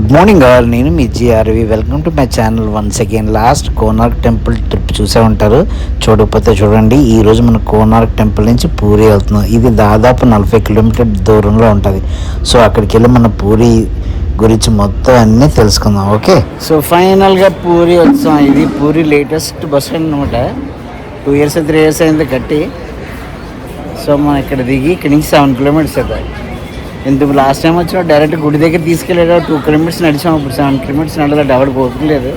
Good morning all, నేను మీ GRV. Welcome to my channel once again. Last Konark temple trip చూసే ఉంటారు, చూడకపోతే చూడండి. ఈరోజు మన కోనార్క్ టెంపుల్ నుంచి పూరి వెళ్తున్నాం. ఇది దాదాపు 40 కిలోమీటర్ దూరంలో ఉంటుంది. సో అక్కడికి వెళ్ళి మన పూరి గురించి మొత్తం అన్నీ తెలుసుకుందాం. ఓకే, సో ఫైనల్గా పూరి వచ్చాం. ఇది పూరి లేటెస్ట్ బస్ స్టాండ్ అనమాట. 2 years 3 years అయింది కట్టి. సో మనం ఇక్కడ దిగి ఇక్కడి నుంచి 7 kilometers అవుతాయి. ఎందుకు లాస్ట్ టైం వచ్చినా డైరెక్ట్ గుడి దగ్గర తీసుకెళ్ళాడు. 2 kilometers నడిచాము. ఇప్పుడు 7 kilometers నడలేదు. ఎవరు పోతులేదు.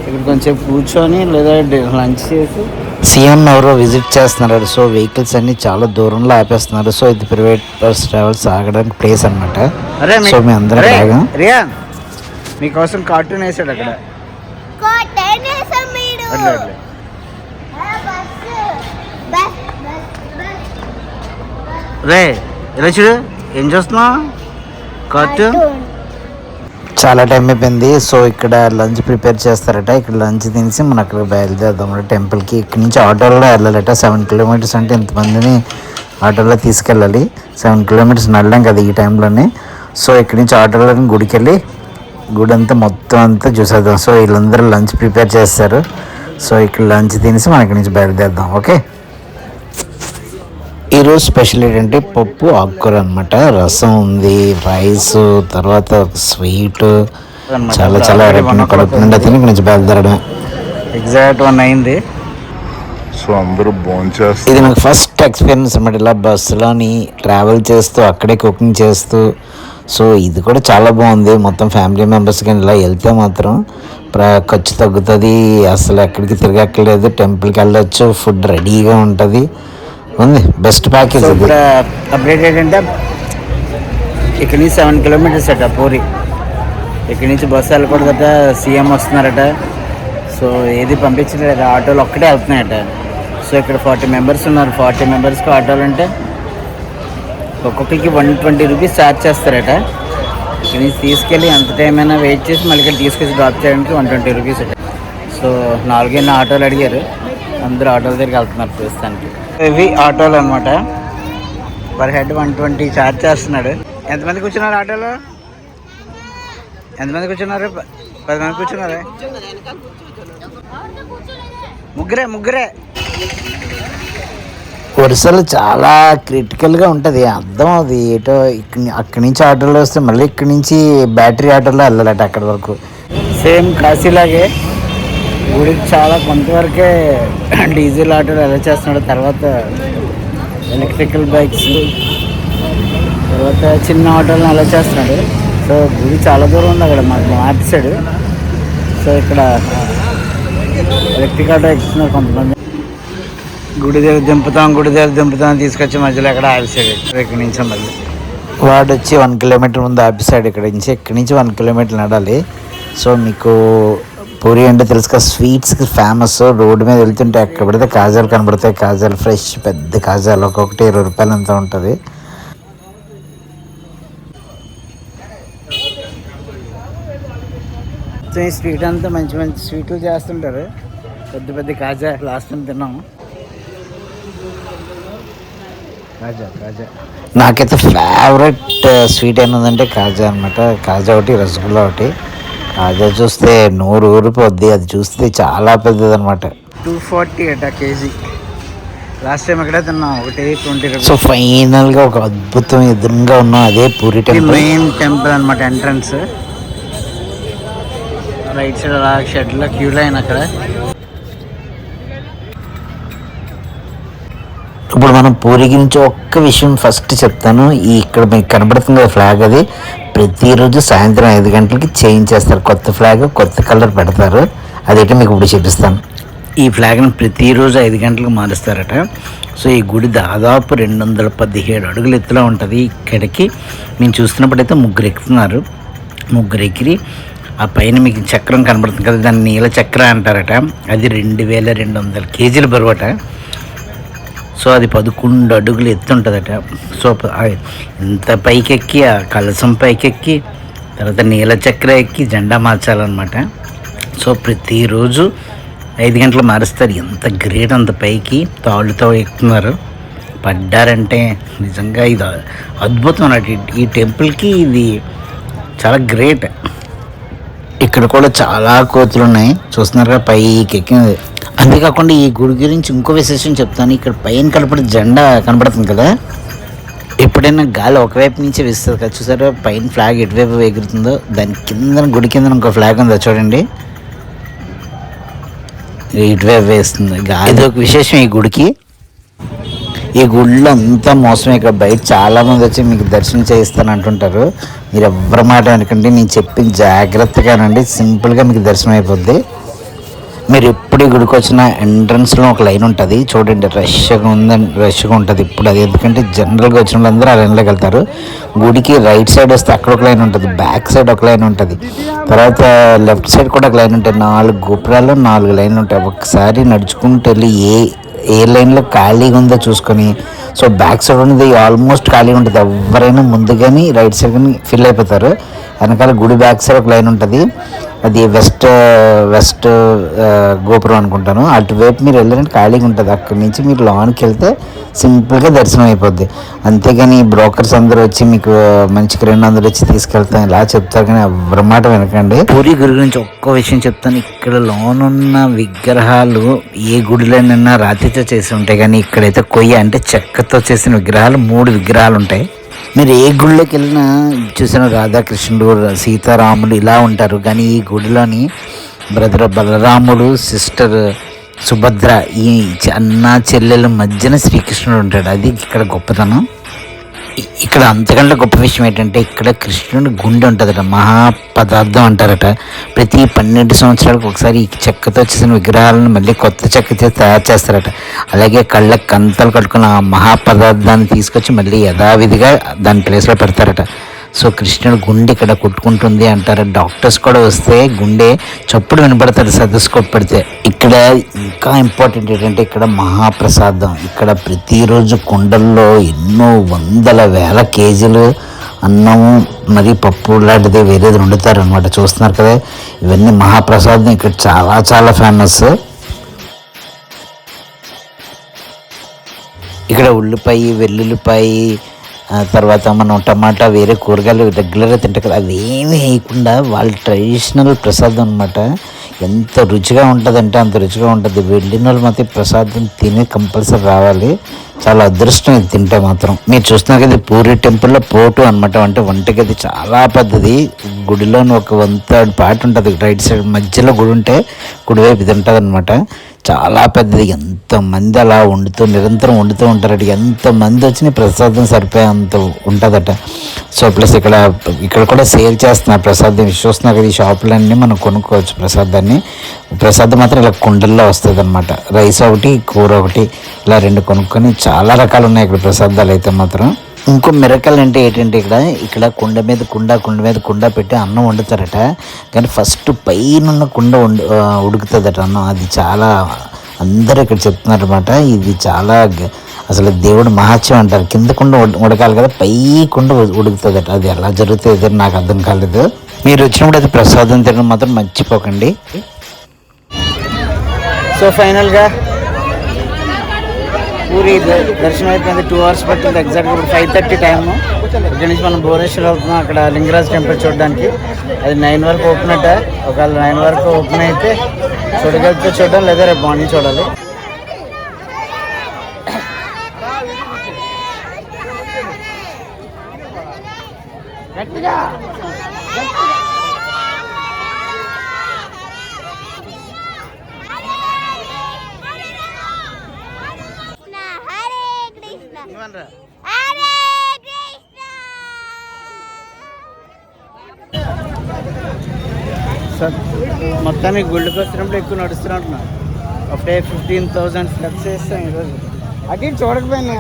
ఇక్కడ కొంచెం కూర్చొని లేదా లంచ్ చేసి సీఎం ఎవరో విజిట్ చేస్తున్నారు. సో వెహికల్స్ అన్ని చాలా దూరంలో ఆపేస్తున్నారు. సో ఇది ప్రైవేట్ బస్ ట్రావెల్స్ ఆగడానికి ప్లేస్ అనమాట. సో మీ అందరూ రియా మీకోసం కార్టూన్ వేసాడు అక్కడ. రే ఇలా చూడు, ఏం చూస్తున్నావు? కార్టూన్. చాలా టైం అయిపోయింది. సో ఇక్కడ లంచ్ ప్రిపేర్ చేస్తారట. ఇక్కడ లంచ్ తినేసి మనం అక్కడ బయలుదేరదాం టెంపుల్కి. ఇక్కడ నుంచి ఆటోలో వెళ్ళాలట. 7 kilometers అంటే ఇంతమందిని ఆటోలో తీసుకెళ్ళాలి. 7 kilometers నడలేం కదా ఈ టైంలోనే. సో ఇక్కడ నుంచి ఆటోలో గుడికి వెళ్ళి గుడి అంతా మొత్తం అంతా చూసేద్దాం. సో వీళ్ళందరూ లంచ్ ప్రిపేర్ చేస్తారు. సో ఇక్కడ లంచ్ తినేసి మనం ఇక్కడి నుంచి బయలుదేరదాం. ఓకే, ఈరోజు స్పెషల్ ఏంటంటే పప్పు ఆకుకూర అనమాట. రసం ఉంది, రైస్, తర్వాత స్వీట్, చాలా చాలా కడుపు నిండా తిని నుంచి బయలుదేరడం. ఎగ్జాక్ట్ 1 అయింది. సో అందరూ భోంచేస్తారు. ఇది నాకు ఫస్ట్ ఎక్స్పీరియన్స్ అనమాట, ఇలా బస్సులోని ట్రావెల్ చేస్తూ అక్కడే కుకింగ్ చేస్తూ. సో ఇది కూడా చాలా బాగుంది. మొత్తం ఫ్యామిలీ మెంబర్స్ కానీ ఇలా వెళ్తే మాత్రం ఖర్చు తగ్గుతుంది. అసలు ఎక్కడికి తిరగక్కర్లేదు. టెంపుల్కి వెళ్ళొచ్చు, ఫుడ్ రెడీగా ఉంటుంది. ఉంది బెస్ట్ ప్యాకేజ్. ఇప్పుడు అప్డేట్ ఏంటంటే ఇక్కడి నుంచి 7 kilometers అట పూరి. ఇక్కడి నుంచి బస్సు వెళ్ళకూడదట. సీఎం వస్తున్నారట. సో ఏది పంపించలేదట. ఆటోలు ఒక్కటే వెళ్తున్నాయట. సో ఇక్కడ 40 members ఉన్నారు. 40 membersకి ఆటోలు అంటే ఒక్కొక్కరికి 120 rupees ఛార్జ్ చేస్తారట. ఇక్కడి నుంచి తీసుకెళ్ళి ఎంత టైం అయినా వెయిట్ చేసి మళ్ళీ ఇక్కడ తీసుకొచ్చి డ్రాప్ చేయడానికి 120 rupees అట. సో 4 ఆటోలు అడిగారు. అందరూ ఆటోల దగ్గరికి వెళ్తున్నారు ప్రస్తుతానికి. ఇవి ఆటోలు అనమాట. పర్ హెడ్ 120 ఛార్జ్ చేస్తున్నాడు. ఎంతమంది కూర్చున్నారు ఆటోలో? ఎంతమంది కూర్చున్నారు? 10 మంది కూర్చున్నారా? ముగ్గురే. వరుసలు చాలా క్రిటికల్గా ఉంటుంది. అర్థం అది ఏటో. అక్కడి నుంచి ఆటోలో వస్తే మళ్ళీ ఇక్కడి నుంచి బ్యాటరీ ఆటోలో వెళ్ళాలట అక్కడి వరకు. సేమ్ కాశీలాగే గుడికి చాలా కొంతవరకే డీజిల్ ఆటోలు ఎలా చేస్తున్నాడు. తర్వాత ఎలక్ట్రికల్ బైక్స్, తర్వాత చిన్న ఆటోలను ఎలా చేస్తున్నాడు. సో గుడి చాలా దూరం ఉంది అక్కడ మాకు ఆపేసాడు. సో ఇక్కడ ఎలక్ట్రిక్ ఆటో ఎక్కుతున్నారు కొంతమంది. గుడి దగ్గర దింపుతాం తీసుకొచ్చి మధ్యలో ఎక్కడ ఆపేసాడు. ఇక్కడి నుంచి మళ్ళీ వాడు వచ్చి 1 kilometer ముందు ఆపేసాడు. ఇక్కడి నుంచి 1 kilometer నడాలి. సో మీకు పూరి అంటే తెలుసుగా, స్వీట్స్కి ఫేమస్. రోడ్డు మీద వెళ్తుంటే ఎక్కడ పడితే కాజాలు కనబడతాయి. కాజాలు ఫ్రెష్ పెద్ద కాజాలు, ఒక్కొక్కటి 20 రూపాయలు అంతా ఉంటుంది. ఈ స్వీట్ అంతా మంచి మంచి స్వీట్లు చేస్తుంటారు. పెద్ద కాజా లాస్ట్ టైం తిన్నాము. కాజా నాకైతే ఫేవరెట్ స్వీట్ ఏమన్నదంటే కాజా అనమాట. కాజా ఒకటి, రసగుల్లా ఒకటి. కాజా చూస్తే నోరు ఊరిపోద్ది. అది చూస్తే చాలా పెద్దది అనమాట. 240 అట కేజీ. లాస్ట్ టైం ఎక్కడ తిన్నాం, ఒకటి 20 rupees. సో ఫైనల్గా ఒక అద్భుతం ఎదురుగా ఉన్నాం. అదే పూరి టెంపుల్, మెయిన్ టెంపుల్ అనమాట. ఎంట్రన్స్ రైట్ సైడ్ అలా షెడ్లో క్యూ లైన్ అక్కడ. ఇప్పుడు మనం పూరి గురించి ఒక్క విషయం ఫస్ట్ చెప్తాను. ఈ ఇక్కడ మీకు కనబడుతుంది కదా ఫ్లాగ్, అది ప్రతిరోజు సాయంత్రం 5 గంటలకి చేంజ్ చేస్తారు. కొత్త ఫ్లాగ్, కొత్త కలర్ పెడతారు. అదైతే మీకు ఇప్పుడు చూపిస్తాను. ఈ ఫ్లాగ్ని ప్రతిరోజు 5 గంటలకు మారుస్తారట. సో ఈ గుడి దాదాపు 217 అడుగులు ఎత్తులో ఉంటుంది. ఇక్కడికి మేము చూస్తున్నప్పుడైతే 3 ఎక్కుతున్నారు. 3 ఎక్కి ఆ పైన మీకు చక్రం కనబడుతుంది కదా, దాన్ని నీల చక్ర అంటారట. అది 2200 kgs బరువట. సో అది 11 అడుగులు ఎత్తు ఉంటుందట. సో ఇంత పైకెక్కి ఆ కలసం పైకెక్కి తర్వాత నీల చక్ర ఎక్కి జెండా మార్చాలన్నమాట. సో ప్రతిరోజు 5 గంటలు మారుస్తారు. ఎంత గ్రేట్, అంత పైకి తాళ్ళుతో ఎక్కుతున్నారు. పడ్డారంటే నిజంగా ఇది అద్భుతం అన్నట్టు. ఈ టెంపుల్కి ఇది చాలా గ్రేట్. ఇక్కడ కూడా చాలా కోతులు ఉన్నాయి, చూస్తున్నారుగా పైకి ఎక్కింది. అంతేకాకుండా ఈ గుడి గురించి ఇంకో విశేషం చెప్తాను. ఇక్కడ పైన కనపడే జెండా కనపడుతుంది కదా, ఎప్పుడైనా గాలి ఒకవైపు నుంచి వేస్తుంది కదా, చూసారా పైన ఫ్లాగ్ ఎటువైపు ఎగురుతుందో, దాని కింద గుడి కింద ఇంకో ఫ్లాగ్ ఉందా చూడండి, ఇటువైపు వేస్తుంది గాలి. ఇది ఒక విశేషం ఈ గుడికి. ఈ గుడిలో అంతా మోసమే. ఇక్కడ బయట చాలా మంది వచ్చి మీకు దర్శనం చేయిస్తాను అంటుంటారు. మీరు ఎవరి మాట అనుకంటే నేను చెప్పిన జాగ్రత్తగానండి, సింపుల్గా మీకు దర్శనం అయిపోద్ది. మీరు ఎప్పుడు ఈ గుడికి వచ్చిన ఎంట్రన్స్లో ఒక లైన్ ఉంటుంది చూడండి, రష్గా ఉంటుంది ఇప్పుడు. అది ఎందుకంటే జనరల్గా వచ్చిన వాళ్ళందరూ ఆ లైన్లోకి వెళ్తారు. గుడికి రైట్ సైడ్ వస్తే అక్కడ ఒక లైన్ ఉంటుంది, బ్యాక్ సైడ్ ఒక లైన్ ఉంటుంది, తర్వాత లెఫ్ట్ సైడ్ కూడా ఒక లైన్ ఉంటుంది. 4 గోపురాలు 4 లైన్లు ఉంటాయి. ఒకసారి నడుచుకుంటూ వెళ్ళి ఏ లైన్లో ఖాళీగా ఉందో చూసుకొని, సో బ్యాక్ సైడ్ ఉన్నది ఆల్మోస్ట్ ఖాళీ ఉంటుంది. ఎవరైనా ముందు కానీ రైట్ సైడ్ కానీ ఫిల్ అయిపోతారు. వెనకాల గుడి బ్యాక్ సైడ్ ఒక లైన్ ఉంటుంది, అది వెస్ట్ గోపురం అనుకుంటాను. అటువైపు మీరు వెళ్ళారంటే ఖాళీగా ఉంటుంది. అక్కడి నుంచి మీరు లోనికి వెళ్తే సింపుల్గా దర్శనం అయిపోద్ది. అంతేగాని బ్రోకర్స్ అందరూ వచ్చి మీకు మంచికి 200 వచ్చి తీసుకెళ్తాను ఇలా చెప్తారు, కానీ ఎవరి మాట వినకండి. పూరి గుడి గురించి ఒక్క విషయం చెప్తాను. ఇక్కడ లోనున్న విగ్రహాలు ఏ గుడిలోనైనా రాతితో చేసి ఉంటాయి, కానీ ఇక్కడైతే కొయ్య అంటే చెక్కతో చేసిన విగ్రహాలు 3 విగ్రహాలు ఉంటాయి. మీరు ఏ గుడిలోకి వెళ్ళినా చూసిన రాధాకృష్ణుడు, సీతారాములు ఇలా ఉంటారు, కానీ ఈ గుడిలోని బ్రదర్ బలరాముడు, సిస్టర్ సుభద్ర, ఈ అన్న చెల్లెల మధ్యన శ్రీకృష్ణుడు ఉంటాడు. అది ఇక్కడ గొప్పతనం. ఇక్కడ అంతకంటే గొప్ప విషయం ఏంటంటే ఇక్కడ కృష్ణుడి గుండె ఉంటుందట, మహాపదార్థం అంటారట. ప్రతి 12 సంవత్సరాలకు ఒకసారి ఈ చెక్కతో చేసిన విగ్రహాలను మళ్ళీ కొత్త చెక్కతో తయారు చేస్తారట. అలాగే కళ్ళకి కంతలు కట్టుకున్న ఆ మహాపదార్థాన్ని తీసుకొచ్చి మళ్ళీ యథావిధిగా దాని ప్లేస్లో పెడతారట. సో కృష్ణుడు గుండె ఇక్కడ కొట్టుకుంటుంది అంటారు. డాక్టర్స్ కూడా వస్తే గుండె చప్పుడు వినపడతారు సదస్కోప్ పెడితే. ఇక్కడ ఇంకా ఇంపార్టెంట్ ఏంటంటే ఇక్కడ మహాప్రసాదం. ఇక్కడ ప్రతిరోజు కుండల్లో ఎన్నో వందల వేల కేజీలు అన్నము మరి పప్పు లాంటిది వేరేది వండుతారు అనమాట. చూస్తున్నారు కదా, ఇవన్నీ మహాప్రసాదం. ఇక్కడ చాలా చాలా ఫేమస్. ఇక్కడ ఉల్లిపాయ, వెల్లుల్లిపాయ, తర్వాత మనం టమాటా, వేరే కూరగాయలు రెగ్యులర్గా తింటాం కదా, అవేమీ వేయకుండా వాళ్ళ ట్రెడిషనల్ ప్రసాదం అనమాట. ఎంత రుచిగా ఉంటుందంటే అంత రుచిగా ఉంటుంది. వెళ్ళిన వాళ్ళు మాత్రం ప్రసాదం తిని కంపల్సరీ రావాలి. చాలా అదృష్టం ఇది తింటే మాత్రం. మీరు చూస్తున్నారు కదా, పూరి టెంపుల్లో పోటు అనమాట. అంటే వంటగది చాలా పెద్దది. గుడిలోని ఒక 1/3 పార్ట్ ఉంటుంది. రైట్ సైడ్ మధ్యలో గుడి ఉంటే కుడివైపు ఇది ఉంటుంది అనమాట. చాలా పెద్దది. ఎంతమంది అలా నిరంతరం వండుతూ ఉంటారట. ఎంతమంది వచ్చినా ప్రసాదం సరిపోయే అంత ఉంటుందట. సో ప్లస్ ఇక్కడ కూడా సేల్ చేస్తున్నారు ప్రసాదం. చూస్తున్నారు కదా, ఈ షాపులన్నీ మనం కొనుక్కోవచ్చు ప్రసాదాన్ని. ప్రసాదం మాత్రం ఇలా కుండల్లో వస్తుంది అనమాట. రైస్ ఒకటి, కూర ఒకటి, ఇలా 2 కొనుక్కొని చాలా రకాలు ఉన్నాయి ఇక్కడ ప్రసాదాలు అయితే మాత్రం. ఇంకో మిరకల్ అంటే ఏంటంటే ఇక్కడ కుండ మీద కుండ పెట్టి అన్నం వండుతారట. కానీ ఫస్ట్ పైన కుండ ఉడుకుతుందట అన్నం. అది చాలా అందరూ ఇక్కడ చెప్తున్నారు అనమాట. ఇది చాలా అసలు దేవుడు మహత్యం అంటారు. కింద కుండ ఉడకాలి కదా, పై కుండ ఉడుకుతుందట. అది ఎలా జరుగుతుంది నాకు అర్థం కాలేదు. మీరు వచ్చినప్పుడు అది ప్రసాదం తినడం మాత్రం మర్చిపోకండి. సో ఫైనల్గా పూరి దర్శనం అయిపోయింది. 2 hours పట్టింది. ఎగ్జాక్ట్గా 5:30 టైము. ఇక్కడి నుంచి మనం భువనేశ్వర్ వెళ్తున్నాం అక్కడ లింగరాజ్ టెంపుల్ చూడడానికి. అది 9 వరకు ఓపెన్ అట. ఒకవేళ 9 వరకు ఓపెన్ అయితే చూడగలిగితే చూడడం, లేదా రేపు మార్నింగ్ చూడాలి. మొత్తానికి గుళ్ళకి వచ్చినప్పుడు ఎక్కువ నడుస్తూనే ఉంటున్నాను. ఒకటే 15,000 స్టెప్స్ వేస్తాం ఈరోజు. అటు చూడకపోయినా.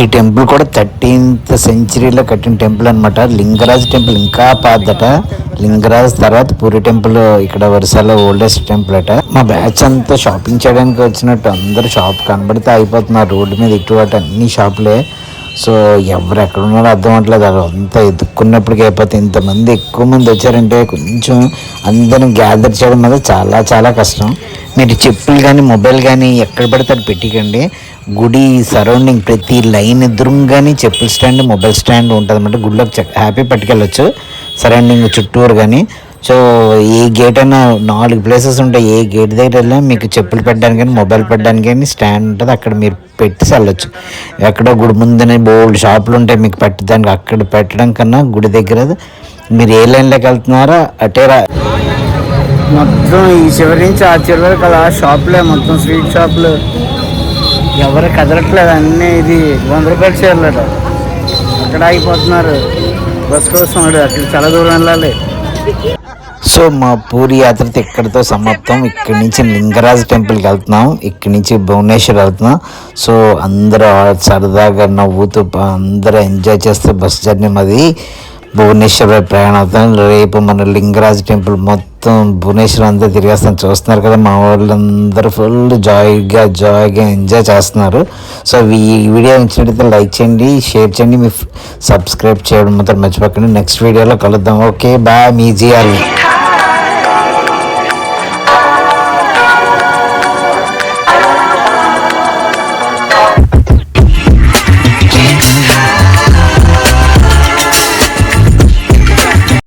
ఈ టెంపుల్ కూడా 13th centuryలో కట్టిన టెంపుల్ అనమాట. లింగరాజ్ టెంపుల్ ఇంకా పాతట. లింగరాజ్ తర్వాత పూరి టెంపుల్ ఇక్కడ వరుసలో ఓల్డెస్ట్ టెంపుల్ అట. మా బ్యాచ్ అంతా షాపింగ్ చేయడానికి వచ్చినట్టు అందరూ షాప్ కనబడితే అయిపోతున్నారు. రోడ్డు మీద ఇటు అటు అన్ని షాపులే. సో ఎవరు ఎక్కడ ఉన్నారో అర్థం అవ్వట్లేదు. అది అంతా ఎదుక్కున్నప్పటికీ అయిపోతే ఇంతమంది ఎక్కువ మంది వచ్చారంటే కొంచెం అందరిని గ్యాదర్ చేయడం మీద చాలా చాలా కష్టం. మీరు చెప్పులు కానీ మొబైల్ కానీ ఎక్కడ పడితే అది పెట్టకండి. గుడి సరౌండింగ్ ప్రతి లైన్ ఎదురుగానే చెప్పుల స్టాండ్, మొబైల్ స్టాండ్ ఉంటుంది అన్నమాట. గుడిలోకి హ్యాపీ పట్టుకెళ్ళచ్చు. సరౌండింగ్ చుట్టూరు కానీ. సో ఏ గేట్ అయినా 4 ప్లేసెస్ ఉంటాయి. ఏ గేట్ దగ్గర వెళ్ళినా మీకు చెప్పులు పెట్టడానికి కానీ మొబైల్ పెట్టడానికి కానీ స్టాండ్ ఉంటుంది. అక్కడ మీరు పెట్టి వెళ్ళొచ్చు. ఎక్కడో గుడి ముందునే బోల్డ్ షాపులు ఉంటాయి మీకు పెట్టడానికి. అక్కడ పెట్టడం కన్నా గుడి దగ్గర మీరు ఏ లైన్లోకి వెళ్తున్నారో అటే మొత్తం ఈ చివరి నుంచి ఆ చివరి వరకు అలా షాపులే, మొత్తం స్వీట్ షాపులు. ఎవరు కదలట్లేదు, అన్నీ ఇది 100 రూపాయలు చీరలట. అక్కడ ఆగిపోతున్నారు బస్ కోసం. అక్కడ చాలా దూరం వెళ్ళాలి. సో మా పూరి యాత్ర ఇక్కడితో సమాప్తం. ఇక్కడి నుంచి లింగరాజ్ టెంపుల్కి వెళ్తున్నాం, ఇక్కడి నుంచి భువనేశ్వర్ వెళ్తున్నాం. సో అందరూ సరదాగా నవ్వుతూ అందరూ ఎంజాయ్ చేస్తే బస్ జర్నీ మాది భువనేశ్వర్ ప్రయాణం అవుతాం. రేపు మన లింగరాజ్ టెంపుల్ మొత్తం భువనేశ్వర్ అంతా తిరిగేస్తాం. చూస్తున్నారు కదా మా వాళ్ళందరూ ఫుల్ జాయ్గా ఎంజాయ్ చేస్తున్నారు. సో ఈ వీడియో నచ్చినట్లయితే లైక్ చేయండి, షేర్ చేయండి, మీ సబ్స్క్రైబ్ చేయడం మాత్రం మర్చిపోకండి. నెక్స్ట్ వీడియోలో కలుద్దాం. ఓకే బాయ్, మీ జిఆర్.